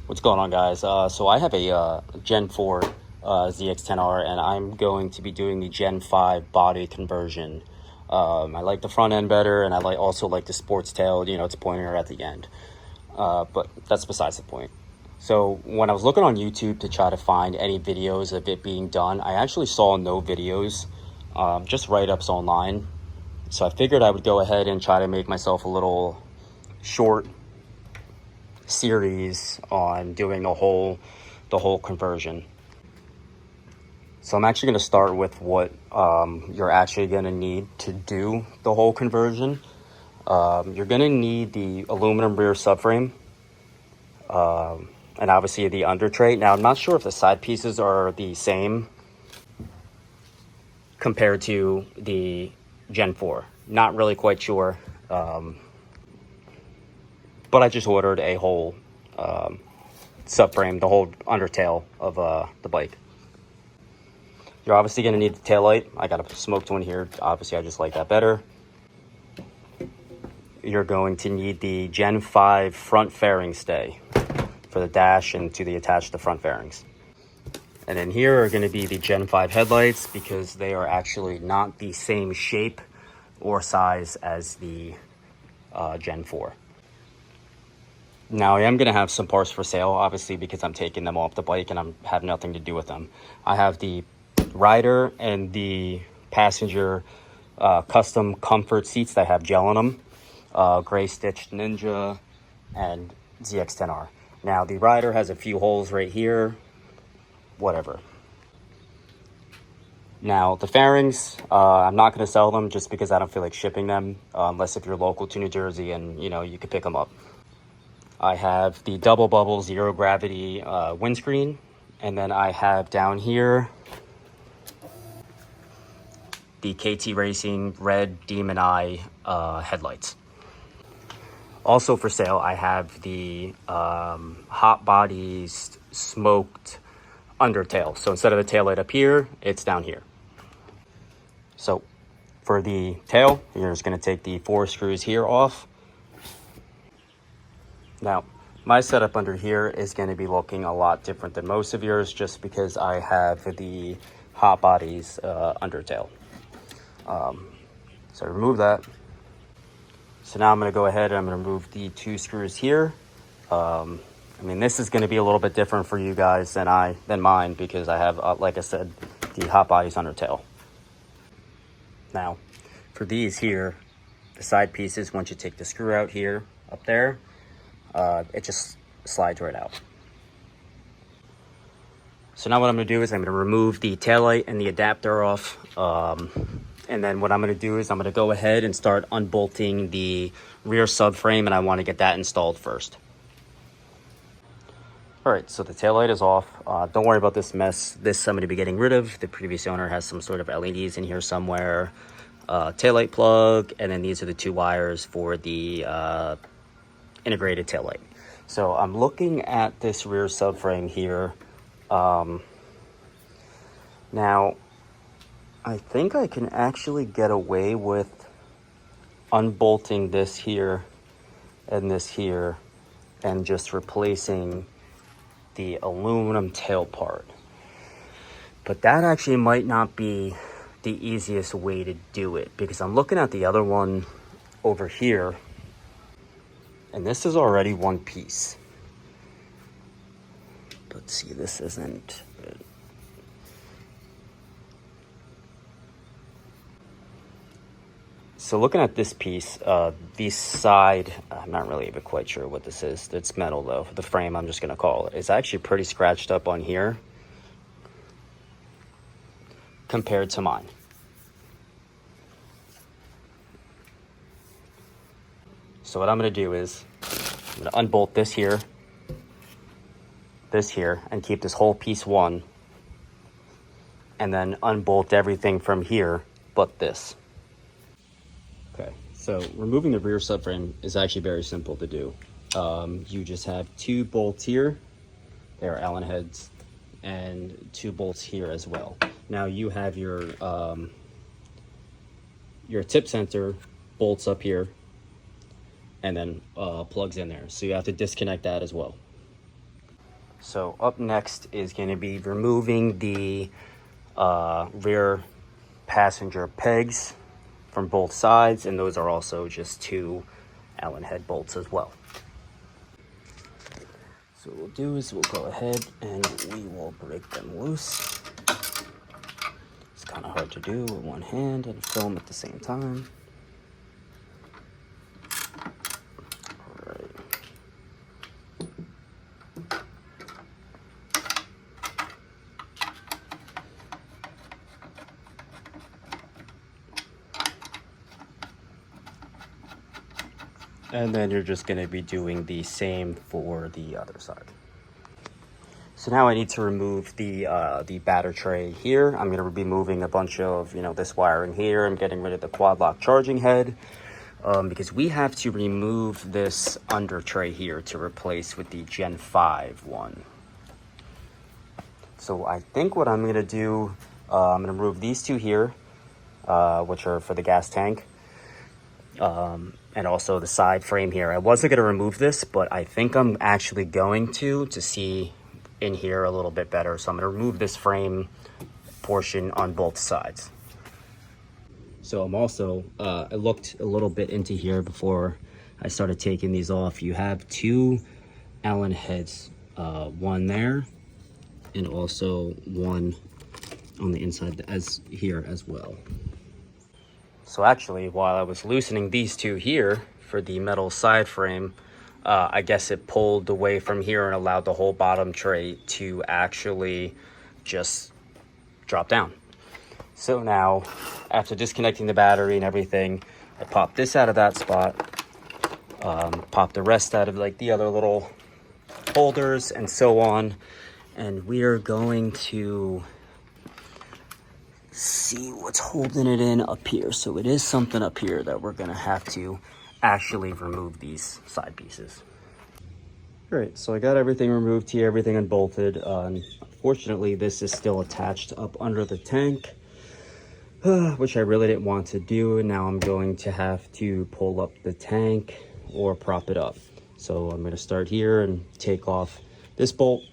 What's going on, guys? So I have a Gen 4 Zx10r, and I'm going to be doing the Gen 5 body conversion. I like the front end better, and I also like the sports tail. You know, it's pointier at the end. But that's besides the point. So when I was looking on YouTube to try to find any videos of it being done, I actually saw no videos, just write-ups online. So I figured I would go ahead and try to make myself a little short series on doing the whole conversion. So I'm actually going to start with what you're actually going to need to do the whole conversion. You're going to need the aluminum rear subframe, and obviously the under tray. Now I'm not sure if the side pieces are the same compared to the Gen 4. Not really quite sure. But I just ordered a whole subframe, the whole undertail of the bike. You're obviously going to need the taillight. I got a smoked one here. Obviously, I just like that better. You're going to need the Gen 5 front fairing stay for the dash and to attach the front fairings. And then here are going to be the Gen 5 headlights, because they are actually not the same shape or size as the Gen 4. Now I am going to have some parts for sale, obviously, because I'm taking them off the bike and I have nothing to do with them. I have the rider and the passenger custom comfort seats that have gel in them, gray stitched Ninja and Zx10r. Now the rider has a few holes right here, whatever. Now the fairings, I'm not going to sell them just because I don't feel like shipping them, unless if you're local to New Jersey and you could pick them up. I have the double bubble zero gravity windscreen, and then I have down here the KT Racing red Demon Eye headlights. Also for sale, I have the Hot Bodies smoked undertail. So instead of the tail light up here, it's down here. So for the tail, you're just going to take the 4 screws here off. Now, my setup under here is going to be looking a lot different than most of yours, just because I have the Hot Bodies undertail. So remove that. So now I'm going to go ahead and I'm going to remove the 2 screws here. I mean, this is going to be a little bit different for you guys than mine, because I have, like I said, the Hot Bodies undertail. Now, for these here, the side pieces, once you take the screw out here, up there, it just slides right out. So now what I'm going to do is I'm going to remove the taillight and the adapter off. And then what I'm going to do is I'm going to go ahead and start unbolting the rear subframe, and I want to get that installed first. All right, so the taillight is off. Don't worry about this mess. This I'm going to be getting rid of. The previous owner has some sort of LEDs in here somewhere. Taillight plug, and then these are the 2 wires for the integrated taillight. So I'm looking at this rear subframe here. Now, I think I can actually get away with unbolting this here and this here and just replacing the aluminum tail part. But that actually might not be the easiest way to do it, because I'm looking at the other one over here, and this is already one piece. But see, this isn't. So looking at this piece, the side, I'm not really even quite sure what this is. It's metal though. The frame, I'm just going to call it, is actually pretty scratched up on here compared to mine. So what I'm going to do is I'm going to unbolt this here, and keep this whole piece one, and then unbolt everything from here but this. Okay, so removing the rear subframe is actually very simple to do. You just have 2 bolts here, they are Allen heads, and 2 bolts here as well. Now you have your tip sensor bolts up here, and then plugs in there. So you have to disconnect that as well. So up next is going to be removing the rear passenger pegs from both sides, and those are also just 2 Allen head bolts as well. So what we'll do is we'll go ahead and we will break them loose. It's kind of hard to do with one hand and film at the same time. And then you're just going to be doing the same for the other side. So now I need to remove the batter tray here. I'm going to be moving a bunch of, this wiring here. I'm getting rid of the quad lock charging head because we have to remove this under tray here to replace with the Gen 5 one. So I think what I'm going to do, I'm going to remove these 2 here, which are for the gas tank. And also the side frame here. I wasn't going to remove this, but I think I'm actually going to see in here a little bit better. So I'm going to remove this frame portion on both sides. So I'm also, I looked a little bit into here before I started taking these off. You have 2 Allen heads, one there and also one on the inside as here as well. So actually, while I was loosening these 2 here for the metal side frame, I guess it pulled away from here and allowed the whole bottom tray to actually just drop down. So now, after disconnecting the battery and everything, I popped this out of that spot, popped the rest out of like the other little holders and so on, and we are going to see what's holding it in up here. So it is something up here that we're gonna have to actually remove these side pieces. All right, so I got everything removed here, everything unbolted. Unfortunately, this is still attached up under the tank, which I really didn't want to do. And now I'm going to have to pull up the tank or prop it up. So I'm gonna start here and take off this bolt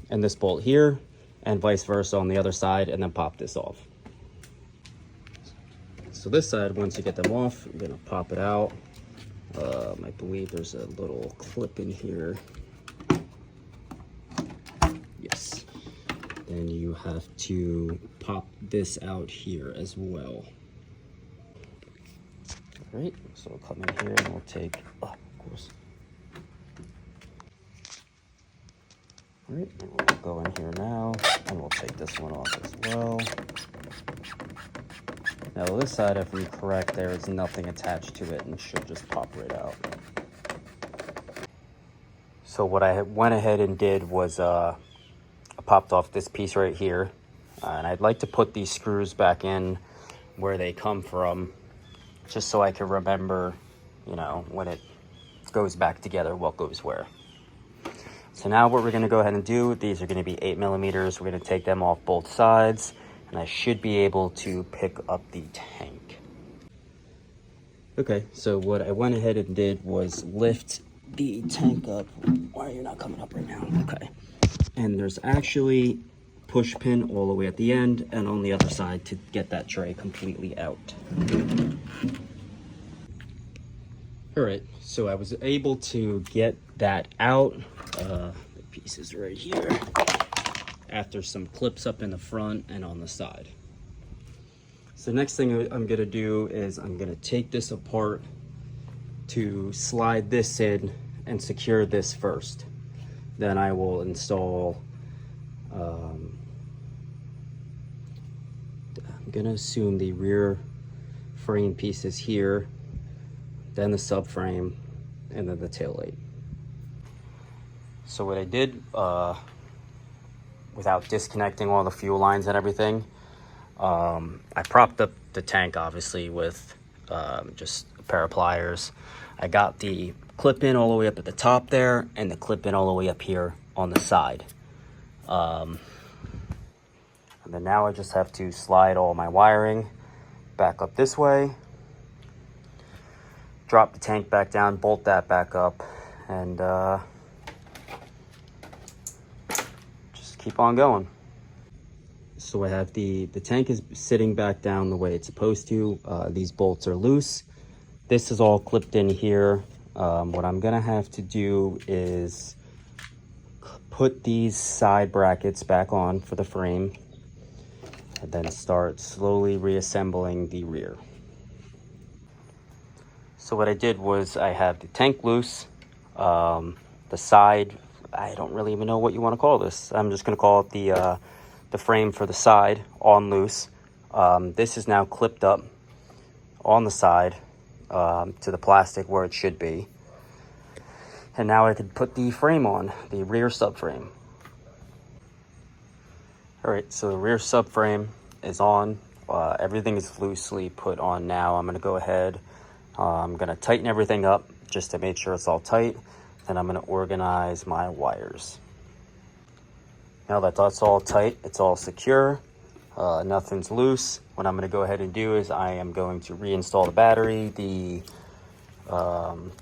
and this bolt here, and vice versa on the other side, and then pop this off. So this side, once you get them off, I'm gonna pop it out. I believe there's a little clip in here. Yes. Then you have to pop this out here as well. All right, so we'll come in here and we'll take, of course. All right, and we'll go in here now, and we'll take this one off as well. Now this side, if I'm correct, there is nothing attached to it and should just pop right out. So what I went ahead and did was I popped off this piece right here. And I'd like to put these screws back in where they come from, just so I can remember, when it goes back together, what goes where. So now what we're gonna go ahead and do, these are gonna be 8mm. We're gonna take them off both sides, and I should be able to pick up the tank. Okay, so what I went ahead and did was lift the tank up. Why are you not coming up right now? Okay. And there's actually push pin all the way at the end and on the other side to get that tray completely out. All right, so I was able to get that out. The piece is right here, after some clips up in the front and on the side. So next thing I'm gonna do is I'm gonna take this apart to slide this in and secure this first. Then I will install, I'm gonna assume the rear frame pieces here, then the subframe, and then the taillight. So what I did, without disconnecting all the fuel lines and everything, I propped up the tank obviously with just a pair of pliers. I got the clip in all the way up at the top there and the clip in all the way up here on the side. And then now I just have to slide all my wiring back up this way, drop the tank back down, bolt that back up, and keep on going. So I have the tank is sitting back down the way it's supposed to. These bolts are loose. This is all clipped in here. What I'm gonna have to do is put these side brackets back on for the frame and then start slowly reassembling the rear. So what I did was I have the tank loose, the side, I don't really even know what you want to call this. I'm just gonna call it the frame for the side on loose. This is now clipped up on the side to the plastic where it should be. And now I could put the frame on, the rear subframe. All right, so the rear subframe is on. Everything is loosely put on now. I'm gonna go ahead, I'm gonna tighten everything up just to make sure it's all tight. Then I'm gonna organize my wires. Now that that's all tight, it's all secure, nothing's loose. What I'm gonna go ahead and do is I am going to reinstall the battery, the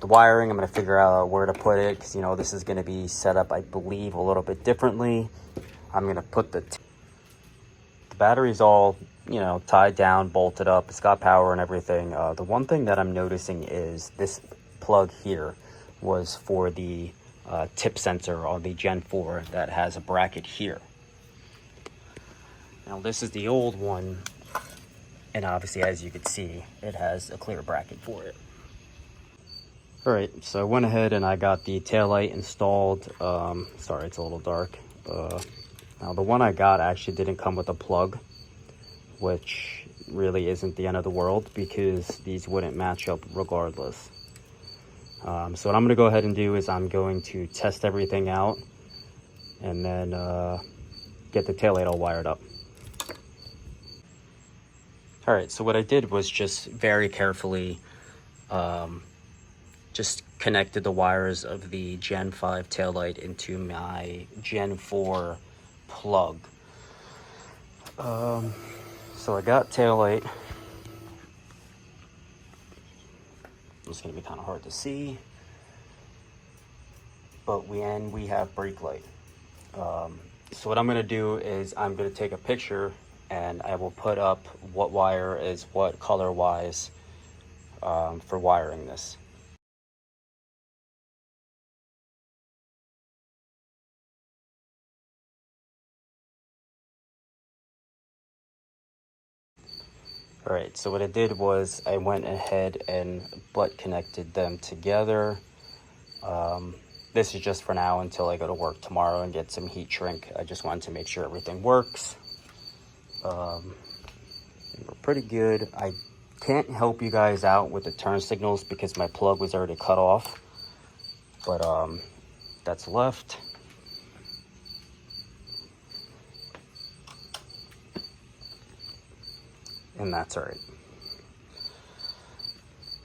wiring. I'm going to figure out where to put it because, you know, this is going to be set up, I believe, a little bit differently. I'm going to put the battery's all, you know, tied down, bolted up. It's got power and everything. The one thing that I'm noticing is this plug here was for the tip sensor on the Gen 4 that has a bracket here. Now this is the old one, and obviously, as you can see, it has a clear bracket for it. All right, so I went ahead and I got the taillight installed. Sorry, it's a little dark. Now the one I got actually didn't come with a plug, which really isn't the end of the world because these wouldn't match up regardless. So what I'm gonna go ahead and do is I'm going to test everything out and then get the taillight all wired up. All right, so what I did was just very carefully just connected the wires of the Gen 5 taillight into my Gen 4 plug. So I got taillight. It's gonna be kind of hard to see, but we have brake light. So what I'm gonna do is I'm gonna take a picture and I will put up what wire is what color wise for wiring this. All right, so what I did was I went ahead and butt connected them together. This is just for now until I go to work tomorrow and get some heat shrink. I just wanted to make sure everything works. We're pretty good. I can't help you guys out with the turn signals because my plug was already cut off, but that's left. And that's all right.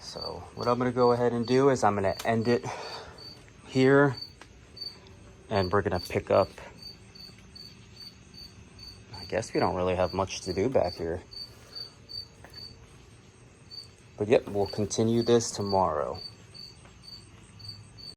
So what I'm gonna go ahead and do is I'm gonna end it here and we're gonna pick up, I guess we don't really have much to do back here. But yep, we'll continue this tomorrow.